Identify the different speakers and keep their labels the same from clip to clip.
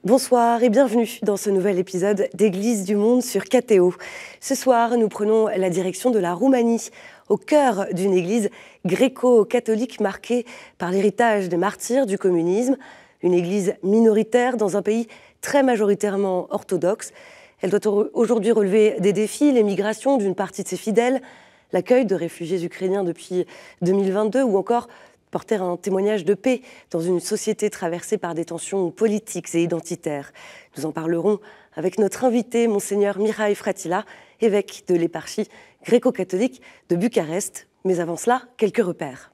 Speaker 1: Bonsoir et bienvenue dans ce nouvel épisode d'Église du Monde sur KTO. Ce soir, nous prenons la direction de la Roumanie, au cœur d'une église gréco-catholique marquée par l'héritage des martyrs du communisme, une église minoritaire dans un pays très majoritairement orthodoxe. Elle doit aujourd'hui relever des défis, l'émigration d'une partie de ses fidèles, l'accueil de réfugiés ukrainiens depuis 2022 ou encore porter un témoignage de paix dans une société traversée par des tensions politiques et identitaires. Nous en parlerons avec notre invité, Monseigneur Mihai Fratila, évêque de l'éparchie gréco-catholique de Bucarest. Mais avant cela, quelques repères.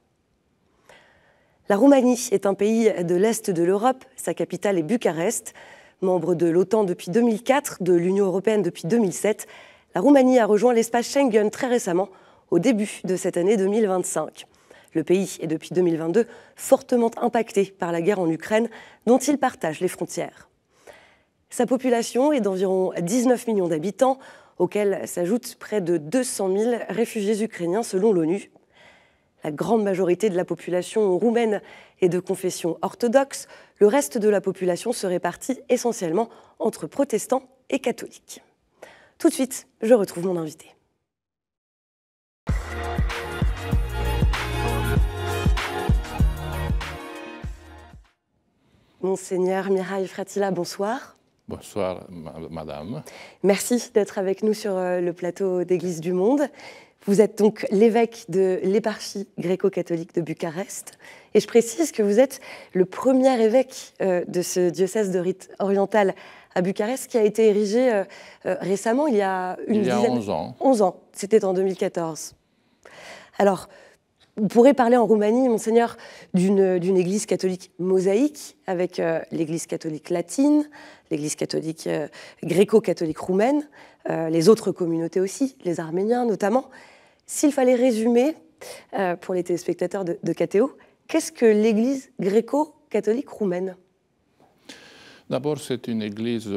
Speaker 1: La Roumanie est un pays de l'Est de l'Europe, sa capitale est Bucarest. Membre de l'OTAN depuis 2004, de l'Union européenne depuis 2007, la Roumanie a rejoint l'espace Schengen très récemment, au début de cette année 2025. Le pays est depuis 2022 fortement impacté par la guerre en Ukraine, dont il partage les frontières. Sa population est d'environ 19 millions d'habitants, auxquels s'ajoutent près de 200 000 réfugiés ukrainiens selon l'ONU. La grande majorité de la population roumaine est de confession orthodoxe. Le reste de la population se répartit essentiellement entre protestants et catholiques. Tout de suite, je retrouve mon invité. Monseigneur Mihai Fratila, bonsoir.
Speaker 2: Bonsoir, madame.
Speaker 1: Merci d'être avec nous sur le plateau d'Église du Monde. Vous êtes donc l'évêque de l'éparchie gréco-catholique de Bucarest. Et je précise que vous êtes le premier évêque de ce diocèse de rite oriental à Bucarest qui a été érigé récemment, il y a
Speaker 2: 11 ans.
Speaker 1: 11 ans, c'était en 2014. Alors, vous pourrez parler en Roumanie, Monseigneur, d'une église catholique mosaïque avec l'église catholique latine, l'église catholique gréco-catholique roumaine, les autres communautés aussi, les Arméniens notamment. S'il fallait résumer, pour les téléspectateurs de KTO, qu'est-ce que l'église gréco-catholique roumaine?
Speaker 2: D'abord, c'est une église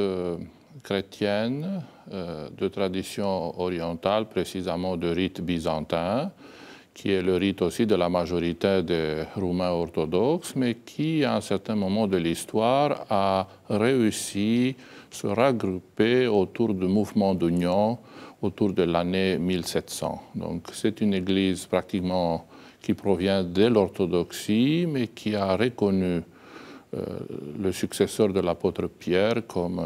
Speaker 2: chrétienne de tradition orientale, précisément de rite byzantin, qui est le rite aussi de la majorité des Roumains orthodoxes, mais qui, à un certain moment de l'histoire, a réussi à se regrouper autour du mouvement d'union autour de l'année 1700. Donc c'est une église pratiquement qui provient de l'orthodoxie, mais qui a reconnu le successeur de l'apôtre Pierre comme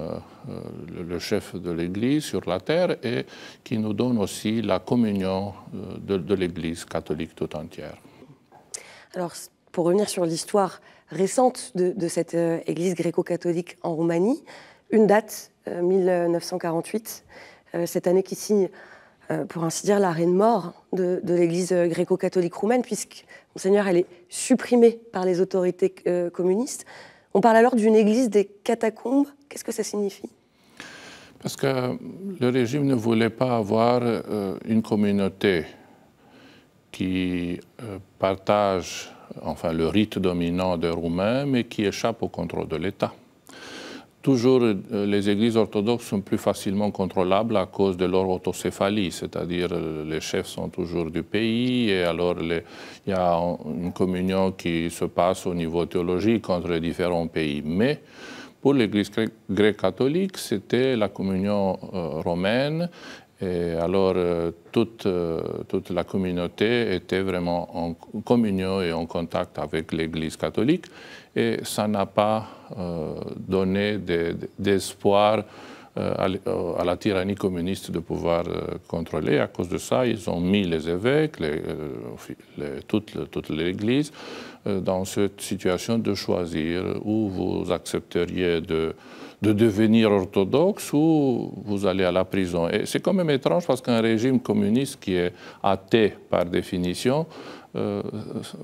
Speaker 2: le chef de l'Église sur la terre et qui nous donne aussi la communion de l'Église catholique tout entière.
Speaker 1: Alors, pour revenir sur l'histoire récente de cette Église gréco-catholique en Roumanie, une date, 1948, cette année qui signe, pour ainsi dire, l'arrêt de mort de l'Église gréco-catholique roumaine, puisque, Monseigneur, elle est supprimée par les autorités communistes. On parle alors d'une église des catacombes. Qu'est-ce que ça signifie?
Speaker 2: Parce que le régime ne voulait pas avoir une communauté qui partage enfin, le rite dominant des Roumains, mais qui échappe au contrôle de l'État. Toujours, les églises orthodoxes sont plus facilement contrôlables à cause de leur autocéphalie, c'est-à-dire les chefs sont toujours du pays et alors il y a une communion qui se passe au niveau théologique entre les différents pays. Mais pour l'église grecque-catholique, c'était la communion romaine et alors toute la communauté était vraiment en communion et en contact avec l'église catholique. Et ça n'a pas donné d'espoir à la tyrannie communiste de pouvoir contrôler. À cause de ça, ils ont mis les évêques, toute l'Église, dans cette situation de choisir où vous accepteriez de devenir orthodoxe ou vous allez à la prison. Et c'est quand même étrange parce qu'un régime communiste qui est athée par définition,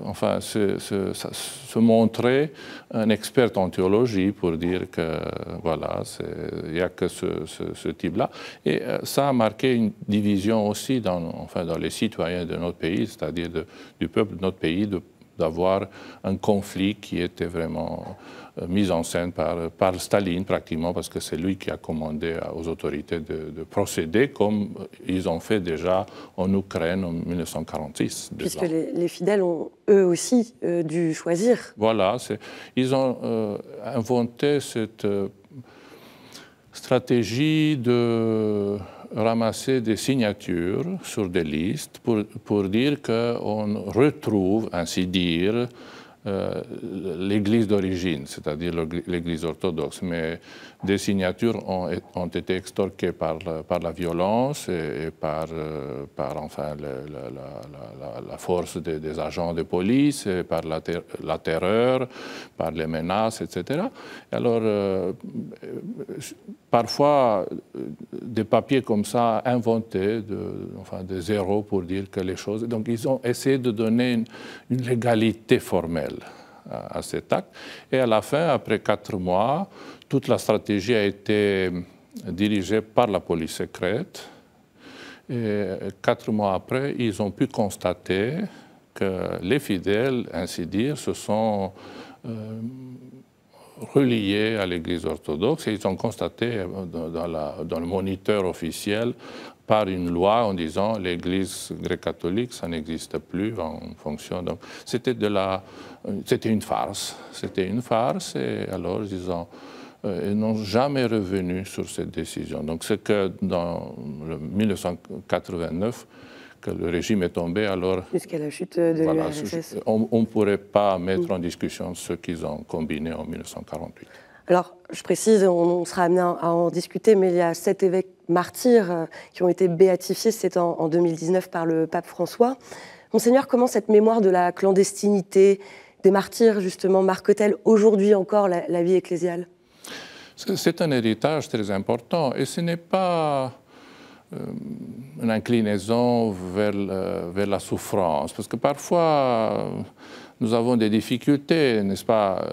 Speaker 2: enfin, se montrer un expert en théologie pour dire que voilà, il n'y a que ce type-là. Et ça a marqué une division aussi dans les citoyens de notre pays, c'est-à-dire du peuple de notre pays, d'avoir un conflit qui était vraiment mis en scène par Staline pratiquement, parce que c'est lui qui a commandé aux autorités de procéder comme ils ont fait déjà en Ukraine en 1946.
Speaker 1: Puisque les fidèles ont eux aussi dû choisir.
Speaker 2: Voilà, ils ont inventé cette stratégie de ramasser des signatures sur des listes pour dire qu'on retrouve, ainsi dire, l'Église d'origine, c'est-à-dire l'Église orthodoxe. Mais des signatures ont été extorquées par la violence et par enfin, la force des agents de police, et par la terreur, par les menaces, etc. Alors, parfois, des papiers comme ça inventés, enfin, de zéro pour dire que les choses... Donc, ils ont essayé de donner une légalité formelle à cet acte. Et à la fin, après 4 mois, toute la stratégie a été dirigée par la police secrète. Et 4 mois après, ils ont pu constater que les fidèles, ainsi dire, se sont reliés à l'Église orthodoxe et ils ont constaté dans le moniteur officiel par une loi en disant l'Église gréco-catholique, ça n'existe plus en fonction. Donc c'était une farce. C'était une farce et alors ils n'ont jamais revenu sur cette décision. Donc c'est que dans 1989 que le régime est tombé, alors...
Speaker 1: Jusqu'à la chute de l'URSS.
Speaker 2: On ne pourrait pas mettre en discussion ce qu'ils ont combiné en 1948.
Speaker 1: Alors, je précise, on sera amené à en discuter, mais il y a 7 évêques martyrs qui ont été béatifiés, c'est en 2019 par le pape François. Monseigneur, comment cette mémoire de la clandestinité, des martyrs, justement, marque-t-elle aujourd'hui encore la vie ecclésiale?
Speaker 2: C'est un héritage très important et ce n'est pas une inclinaison vers la souffrance, parce que parfois nous avons des difficultés, n'est-ce pas,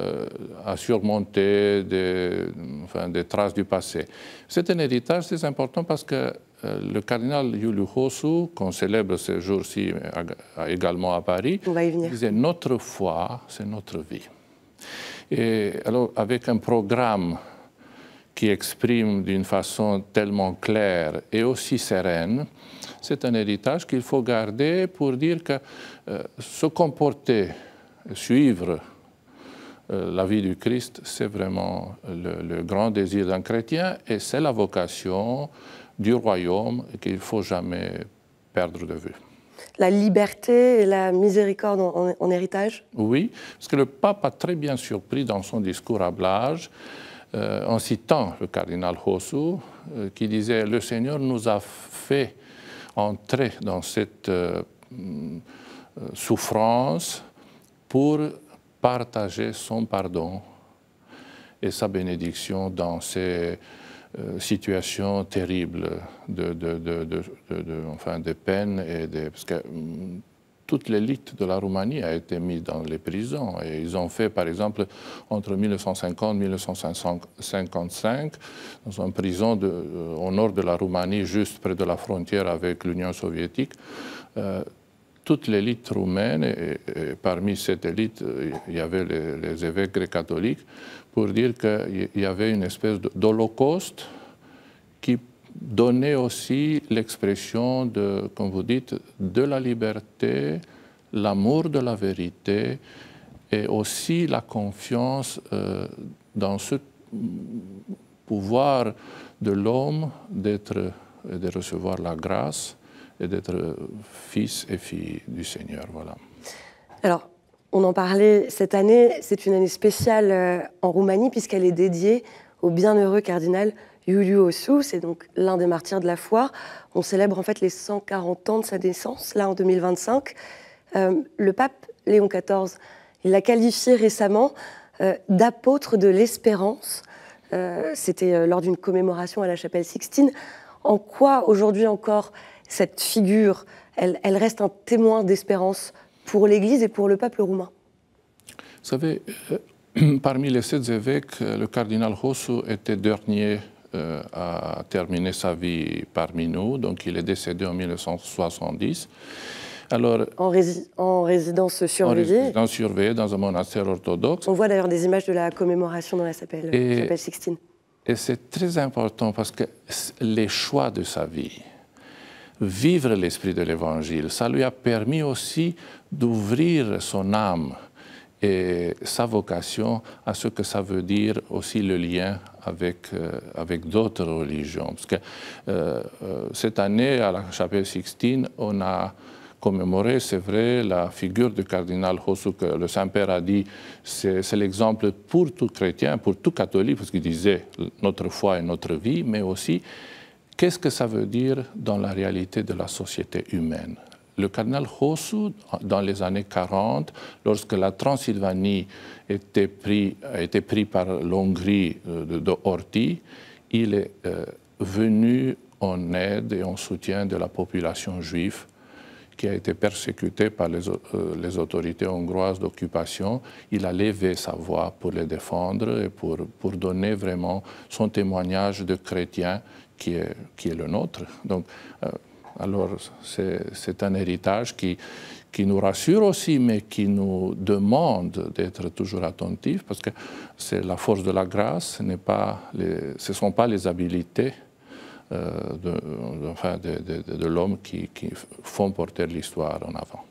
Speaker 2: à surmonter des traces du passé. C'est un héritage très important parce que le cardinal Iuliu Hosu, qu'on célèbre ce jour-ci également à Paris, disait « Notre foi, c'est notre vie ». Et alors, avec un programme qui exprime d'une façon tellement claire et aussi sereine, c'est un héritage qu'il faut garder pour dire que se comporter, suivre la vie du Christ, c'est vraiment le grand désir d'un chrétien et c'est la vocation du royaume qu'il ne faut jamais perdre de vue.
Speaker 1: La liberté et la miséricorde en héritage?
Speaker 2: Oui, parce que le pape a très bien surpris dans son discours à Blage, en citant le cardinal Hosu, qui disait « Le Seigneur nous a fait entrer dans cette souffrance pour partager son pardon et sa bénédiction dans ces situations terribles de peine et parce que toute l'élite de la Roumanie a été mise dans les prisons et ils ont fait, par exemple, entre 1950 et 1955, dans une prison au nord de la Roumanie, juste près de la frontière avec l'Union soviétique, toute l'élite roumaine, et parmi cette élite, il y avait les évêques gréco-catholiques, pour dire qu'il y avait une espèce d'holocauste qui donnait aussi l'expression de, comme vous dites, de la liberté, l'amour de la vérité et aussi la confiance dans ce pouvoir de l'homme de recevoir la grâce et d'être fils et fille du Seigneur. Voilà.
Speaker 1: Alors, on en parlait cette année, c'est une année spéciale en Roumanie puisqu'elle est dédiée au bienheureux cardinal Iuliu Hosu, c'est donc l'un des martyrs de la foi. On célèbre en fait les 140 ans de sa naissance, là en 2025. Le pape Léon XIV, il l'a qualifié récemment d'apôtre de l'espérance. C'était lors d'une commémoration à la chapelle Sixtine. En quoi aujourd'hui encore cette figure, elle reste un témoin d'espérance pour l'Église et pour le peuple roumain?
Speaker 2: Vous savez, parmi les 7 évêques, le cardinal Hosu était dernier a terminé sa vie parmi nous, donc il est décédé en 1970. Alors,
Speaker 1: en résidence surveillée.
Speaker 2: En résidence surveillée dans un monastère orthodoxe.
Speaker 1: On voit d'ailleurs des images de la commémoration dans la chapelle Sixtine.
Speaker 2: Et c'est très important parce que les choix de sa vie, vivre l'esprit de l'Évangile, ça lui a permis aussi d'ouvrir son âme et sa vocation à ce que ça veut dire aussi le lien avec d'autres religions. Parce que cette année, à la chapelle Sixtine, on a commémoré, c'est vrai, la figure du cardinal Josu, que le Saint-Père a dit, c'est l'exemple pour tout chrétien, pour tout catholique, parce qu'il disait notre foi et notre vie, mais aussi qu'est-ce que ça veut dire dans la réalité de la société humaine. Le cardinal Josu, dans les années 40, lorsque la Transylvanie a été pris par l'Hongrie de Horthy, il est venu en aide et en soutien de la population juive qui a été persécutée par les autorités hongroises d'occupation. Il a levé sa voix pour les défendre et pour donner vraiment son témoignage de chrétien qui est le nôtre. Donc, alors, c'est un héritage qui nous rassure aussi, mais qui nous demande d'être toujours attentifs, parce que c'est la force de la grâce, ce ne sont pas les habiletés de l'homme qui font porter l'histoire en avant.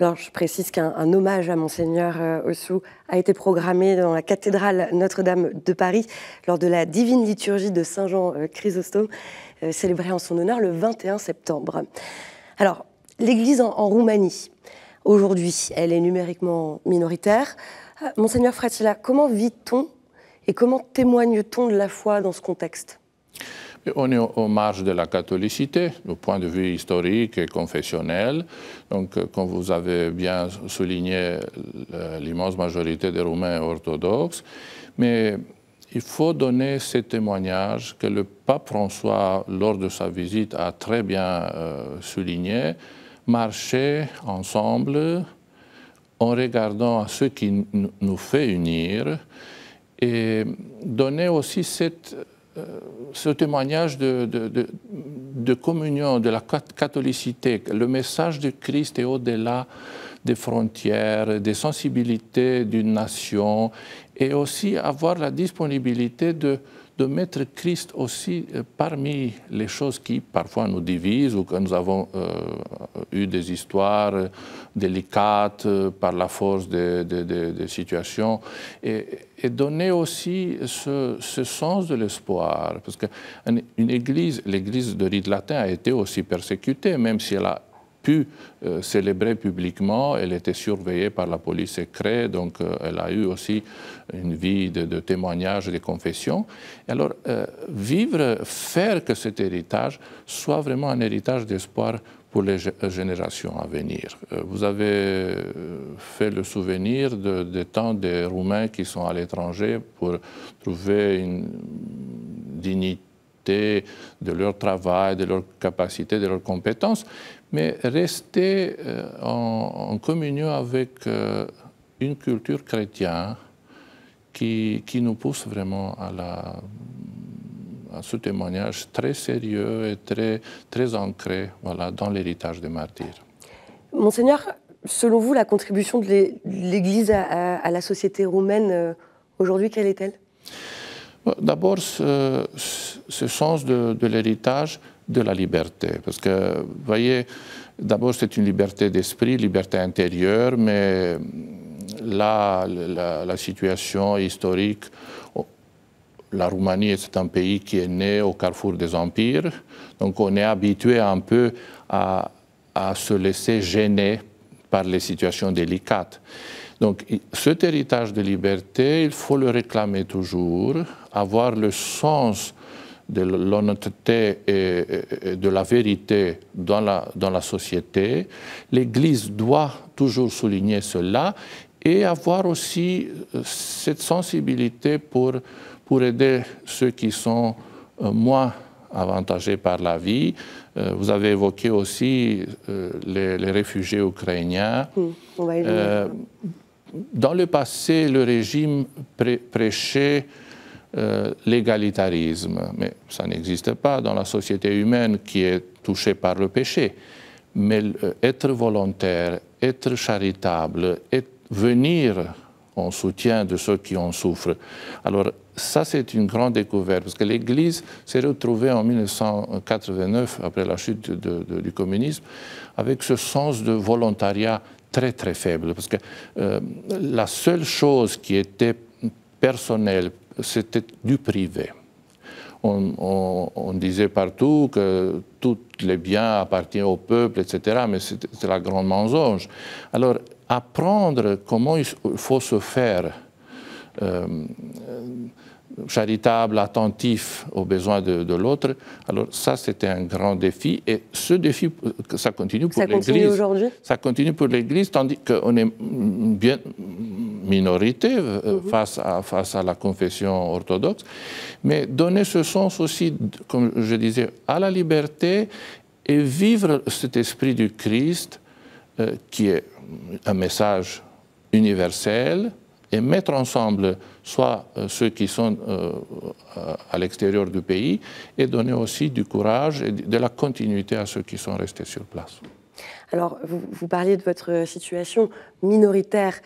Speaker 1: Alors, je précise qu'un hommage à Monseigneur Josu a été programmé dans la cathédrale Notre-Dame de Paris lors de la divine liturgie de Saint Jean Chrysostome, célébrée en son honneur le 21 septembre. Alors, l'Église en Roumanie, aujourd'hui, elle est numériquement minoritaire. Monseigneur Frattila, comment vit-on et comment témoigne-t-on de la foi dans ce contexte ?
Speaker 2: On est aux marges de la catholicité, du point de vue historique et confessionnel. Donc, comme vous avez bien souligné, l'immense majorité des Roumains est orthodoxe. Mais il faut donner ce témoignage que le pape François, lors de sa visite, a très bien souligné. Marcher ensemble en regardant à ce qui nous fait unir et donner aussi ce témoignage de communion, de la catholicité. Le message du Christ est au-delà des frontières, des sensibilités d'une nation, et aussi avoir la disponibilité de mettre Christ aussi parmi les choses qui parfois nous divisent ou que nous avons eu des histoires délicates par la force des situations, et donner aussi ce sens de l'espoir. Parce qu'une église, l'église de rite latin a été aussi persécutée, même si elle a pu célébrer publiquement, elle était surveillée par la police secrète, donc elle a eu aussi une vie de témoignages et de confessions. Et alors, faire que cet héritage soit vraiment un héritage d'espoir pour les générations à venir. Vous avez fait le souvenir des temps des Roumains qui sont à l'étranger pour trouver une dignité de leur travail, de leur capacité, de leurs compétences, mais rester en communion avec une culture chrétienne qui nous pousse vraiment à ce témoignage très sérieux et très ancré, voilà, dans l'héritage des martyrs.
Speaker 1: Monseigneur, selon vous, la contribution de l'Église à la société roumaine aujourd'hui, quelle est-elle ?
Speaker 2: D'abord, ce sens de l'héritage de la liberté. Parce que, vous voyez, d'abord, c'est une liberté d'esprit, liberté intérieure, mais là, la situation historique, la Roumanie, c'est un pays qui est né au carrefour des empires, donc on est habitué un peu à se laisser gêner par les situations délicates. Donc, cet héritage de liberté, il faut le réclamer toujours, avoir le sens de l'honnêteté et de la vérité dans la société. L'Église doit toujours souligner cela et avoir aussi cette sensibilité pour aider ceux qui sont moins avantagés par la vie. Vous avez évoqué aussi les réfugiés ukrainiens. Dans le passé, le régime prêchait l'égalitarisme, mais ça n'existe pas dans la société humaine qui est touchée par le péché. Mais être volontaire, être charitable, venir en soutien de ceux qui en souffrent. Alors ça, c'est une grande découverte, parce que l'Église s'est retrouvée en 1989, après la chute du communisme, avec ce sens de volontariat très très faible, parce que la seule chose qui était personnelle, c'était du privé. On disait partout que tous les biens appartiennent au peuple, etc., mais c'était la grande mensonge. Alors, apprendre comment il faut se faire charitable, attentif aux besoins de l'autre, alors ça, c'était un grand défi. Et ce défi, ça continue pour l'Église. Ça continue
Speaker 1: aujourd'hui ?
Speaker 2: Ça continue pour l'Église, tandis qu'on est bien minorité face à la confession orthodoxe. Mais donner ce sens aussi, comme je disais, à la liberté et vivre cet esprit du Christ qui est un message universel, et mettre ensemble soit ceux qui sont à l'extérieur du pays et donner aussi du courage et de la continuité à ceux qui sont restés sur place.
Speaker 1: Alors, vous parliez de votre situation minoritaire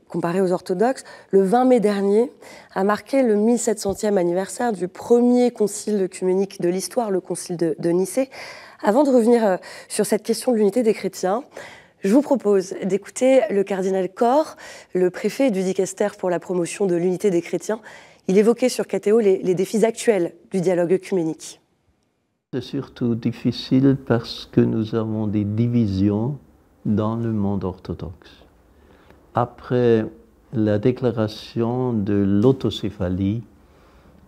Speaker 1: comparée aux orthodoxes. Le 20 mai dernier a marqué le 1700e anniversaire du premier concile œcuménique de l'histoire, le concile de Nicée. Avant de revenir sur cette question de l'unité des chrétiens, je vous propose d'écouter le cardinal Corr, le préfet du Dicaster pour la promotion de l'unité des chrétiens. Il évoquait sur KTO les défis actuels du dialogue œcuménique.
Speaker 3: C'est surtout difficile parce que nous avons des divisions dans le monde orthodoxe. Après la déclaration de l'autocéphalie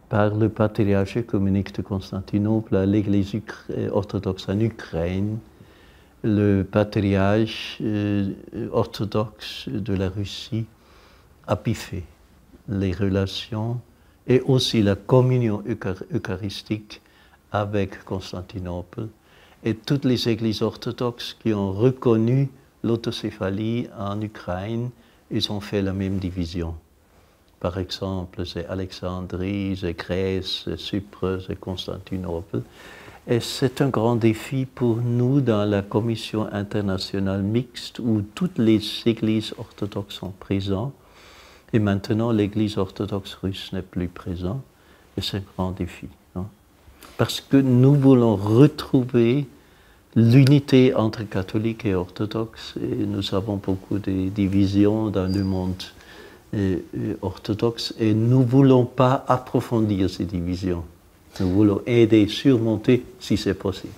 Speaker 3: par le patriarche œcuménique de Constantinople à l'Église orthodoxe en Ukraine, le patriarche orthodoxe de la Russie a piffé les relations et aussi la communion eucharistique avec Constantinople. Et toutes les églises orthodoxes qui ont reconnu l'autocéphalie en Ukraine, ils ont fait la même division. Par exemple, c'est Alexandrie, c'est Grèce, c'est Chypre, c'est Constantinople. Et c'est un grand défi pour nous dans la commission internationale mixte où toutes les églises orthodoxes sont présentes. Et maintenant, l'église orthodoxe russe n'est plus présente. Et c'est un grand défi. Hein? Parce que nous voulons retrouver l'unité entre catholiques et orthodoxes. Et nous avons beaucoup de divisions dans le monde orthodoxe. Et nous ne voulons pas approfondir ces divisions. Nous voulons aider, surmonter, si c'est possible.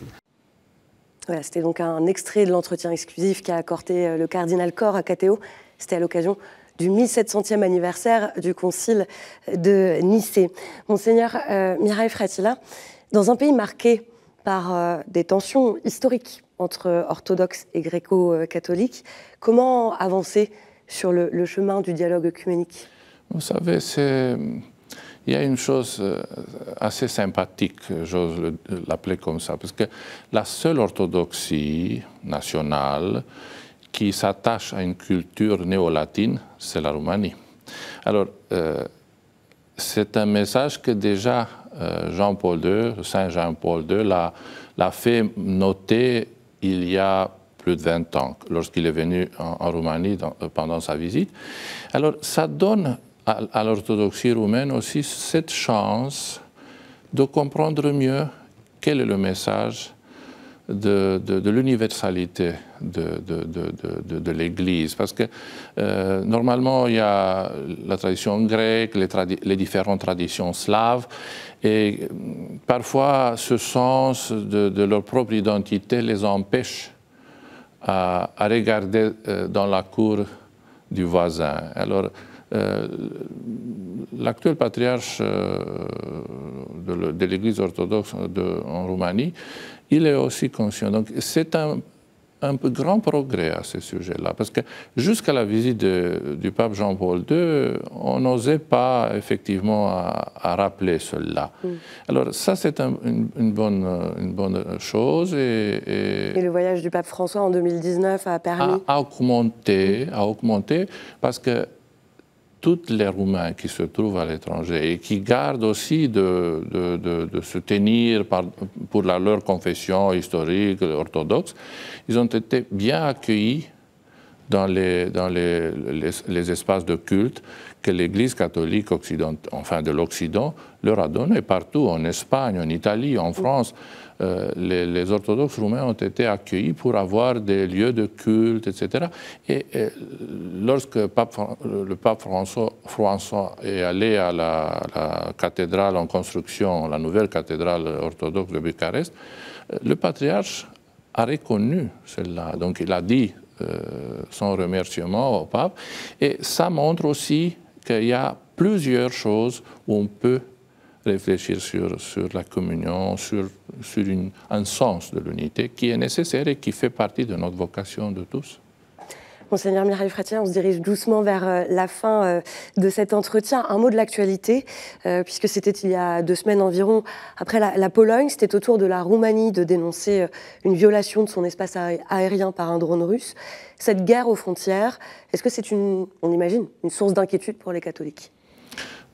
Speaker 1: Voilà, c'était donc un extrait de l'entretien exclusif qu'a accordé le cardinal Corr à KTO. C'était à l'occasion du 1700e anniversaire du concile de Nicée. Monseigneur Mireille Fratilla, dans un pays marqué par des tensions historiques entre orthodoxes et gréco-catholiques, comment avancer sur le chemin du dialogue œcuménique ?
Speaker 2: Vous savez, il y a une chose assez sympathique, j'ose l'appeler comme ça, parce que la seule orthodoxie nationale qui s'attache à une culture néo-latine, c'est la Roumanie. Alors, c'est un message que déjà Jean-Paul II, Saint Jean-Paul II, l'a fait noter il y a plus de 20 ans, lorsqu'il est venu en Roumanie pendant sa visite. Alors, ça donne à l'orthodoxie roumaine aussi cette chance de comprendre mieux quel est le message de l'universalité de l'Église. Parce que normalement, il y a la tradition grecque, les différentes traditions slaves, et parfois ce sens de leur propre identité les empêche à regarder dans la cour du voisin. Alors, l'actuel patriarche de l'Église orthodoxe en Roumanie, il est aussi conscient. Donc c'est un grand progrès à ce sujet-là, parce que jusqu'à la visite du pape Jean-Paul II, on n'osait pas effectivement à rappeler cela. Alors ça, c'est une bonne chose. Et
Speaker 1: le voyage du pape François en 2019 a permis...
Speaker 2: a augmenté, parce que tous les Roumains qui se trouvent à l'étranger et qui gardent aussi de se tenir pour leur confession historique orthodoxe, ils ont été bien accueillis dans les espaces de culte que l'Église catholique de l'Occident leur a donné partout, en Espagne, en Italie, en France. Les orthodoxes roumains ont été accueillis pour avoir des lieux de culte, etc. Et lorsque le pape François est allé à la cathédrale en construction, la nouvelle cathédrale orthodoxe de Bucarest, le patriarche a reconnu cela. Donc il a dit son remerciement au pape. Et ça montre aussi qu'il y a plusieurs choses où on peut réfléchir sur la communion, sur un sens de l'unité qui est nécessaire et qui fait partie de notre vocation de tous.
Speaker 1: Monseigneur Mihail Fratila, on se dirige doucement vers la fin de cet entretien. Un mot de l'actualité, puisque c'était il y a 2 semaines environ, après la Pologne, c'était au tour de la Roumanie de dénoncer une violation de son espace aérien par un drone russe. Cette guerre aux frontières, est-ce que c'est on imagine, une source d'inquiétude pour les catholiques ?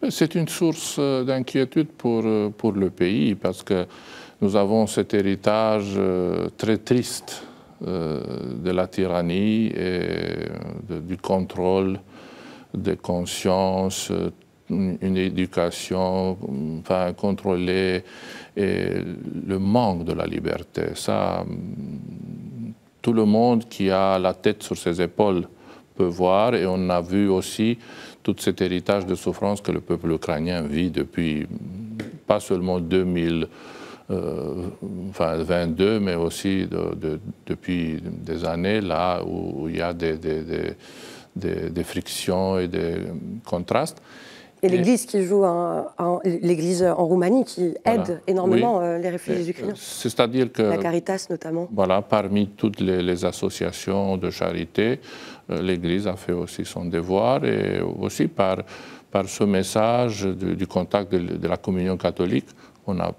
Speaker 2: C'est une source d'inquiétude pour le pays, parce que nous avons cet héritage très triste de la tyrannie et du contrôle des consciences, une éducation contrôlée et le manque de la liberté. Ça, tout le monde qui a la tête sur ses épaules peut voir, et on a vu aussi tout cet héritage de souffrance que le peuple ukrainien vit depuis pas seulement 2022, mais aussi depuis des années, là où il y a des frictions et des contrastes.
Speaker 1: Et l'Église qui joue, l'Église en Roumanie qui aide énormément les réfugiés ukrainiens.
Speaker 2: C'est-à-dire que
Speaker 1: la Caritas notamment.
Speaker 2: Voilà, parmi toutes les associations de charité, l'Église a fait aussi son devoir, et aussi par ce message du contact de la communion catholique, on a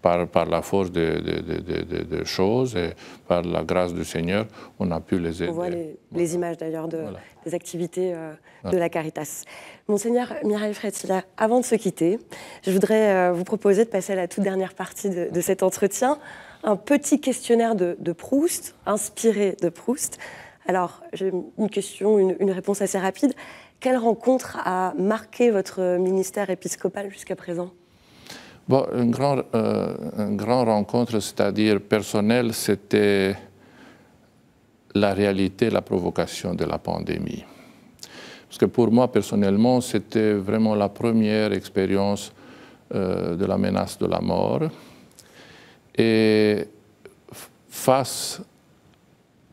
Speaker 2: par la force des choses et par la grâce du Seigneur, on a pu les aider.
Speaker 1: On voit les images d'ailleurs des activités de la Caritas. Monseigneur Mihail Fratila, avant de se quitter, je voudrais vous proposer de passer à la toute dernière partie de cet entretien, un petit questionnaire de Proust, inspiré de Proust. Alors, j'ai une question, une réponse assez rapide. Quelle rencontre a marqué votre ministère épiscopal jusqu'à présent ?
Speaker 2: Bon, une grande rencontre, c'est-à-dire personnelle, c'était la réalité, la provocation de la pandémie. Parce que pour moi, personnellement, c'était vraiment la première expérience de la menace de la mort. Et face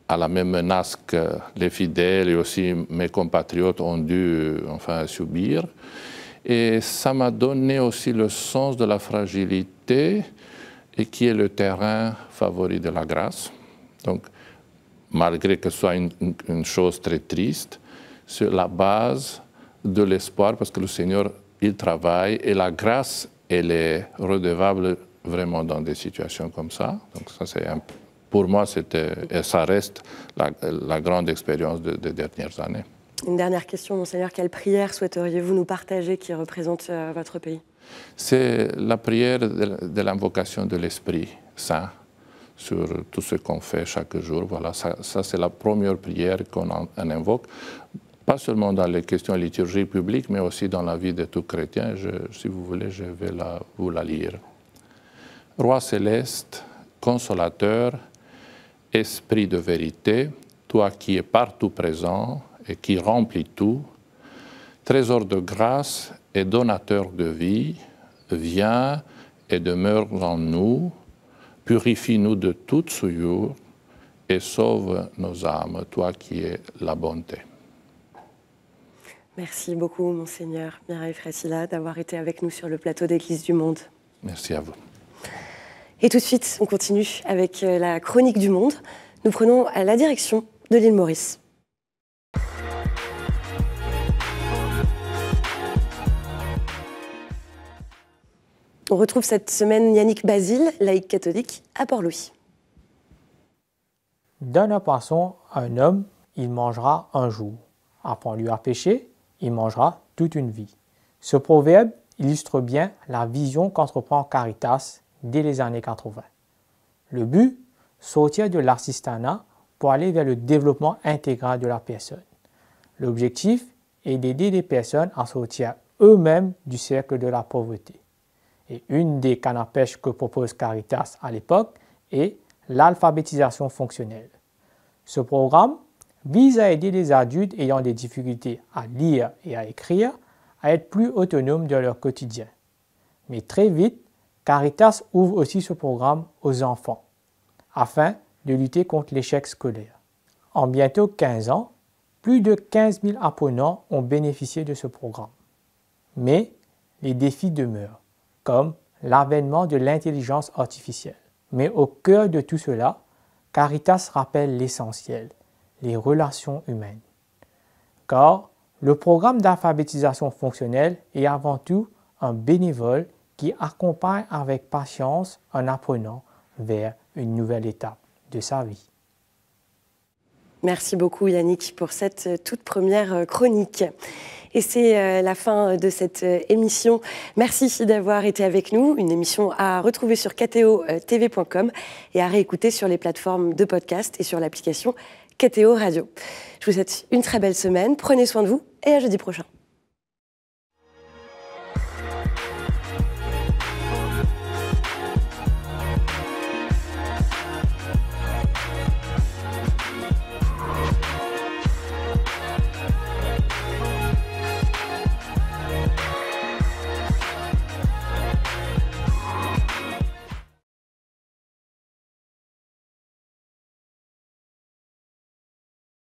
Speaker 2: à la même menace que les fidèles et aussi mes compatriotes ont dû subir, et ça m'a donné aussi le sens de la fragilité, et qui est le terrain favori de la grâce. Donc, malgré que ce soit une chose très triste, c'est la base de l'espoir, parce que le Seigneur, il travaille, et la grâce, elle est redevable vraiment dans des situations comme ça. Donc ça, pour moi, et ça reste la grande expérience des dernières années.
Speaker 1: Une dernière question, Monseigneur. Quelle prière souhaiteriez-vous nous partager qui représente votre pays ? C'est
Speaker 2: la prière de l'invocation de l'Esprit Saint sur tout ce qu'on fait chaque jour. Voilà, ça c'est la première prière qu'on invoque, pas seulement dans les questions liturgiques publiques, mais aussi dans la vie de tout chrétien. Si vous voulez, je vais vous la lire. Roi céleste, consolateur, esprit de vérité, toi qui es partout présent et qui remplis tout, trésor de grâce et donateur de vie, viens et demeure en nous, purifie-nous de toute souillure et sauve nos âmes, toi qui es la bonté.
Speaker 1: Merci beaucoup, Monseigneur Mihail Fratila, d'avoir été avec nous sur le plateau d'Église du Monde.
Speaker 2: Merci à vous.
Speaker 1: Et tout de suite, on continue avec la chronique du monde. Nous prenons la direction de l'île Maurice. On retrouve cette semaine Yannick Basile, laïc catholique, à Port-Louis.
Speaker 4: Donne un poisson à un homme, il mangera un jour. Apprends-lui à pêcher, il mangera toute une vie. Ce proverbe illustre bien la vision qu'entreprend Caritas dès les années 80. Le but, sortir de l'assistanat pour aller vers le développement intégral de la personne. L'objectif est d'aider les personnes à sortir eux-mêmes du cercle de la pauvreté. Et une des cannes à pêche que propose Caritas à l'époque est l'alphabétisation fonctionnelle. Ce programme vise à aider les adultes ayant des difficultés à lire et à écrire à être plus autonomes dans leur quotidien. Mais très vite, Caritas ouvre aussi ce programme aux enfants, afin de lutter contre l'échec scolaire. En bientôt 15 ans, plus de 15 000 apprenants ont bénéficié de ce programme. Mais les défis demeurent, comme l'avènement de l'intelligence artificielle. Mais au cœur de tout cela, Caritas rappelle l'essentiel, les relations humaines. Car le programme d'alphabétisation fonctionnelle est avant tout un bénévole qui accompagne avec patience un apprenant vers une nouvelle étape de sa vie.
Speaker 1: Merci beaucoup Yannick pour cette toute première chronique. Et c'est la fin de cette émission. Merci d'avoir été avec nous. Une émission à retrouver sur kto-tv.com et à réécouter sur les plateformes de podcast et sur l'application KTO Radio. Je vous souhaite une très belle semaine. Prenez soin de vous et à jeudi prochain.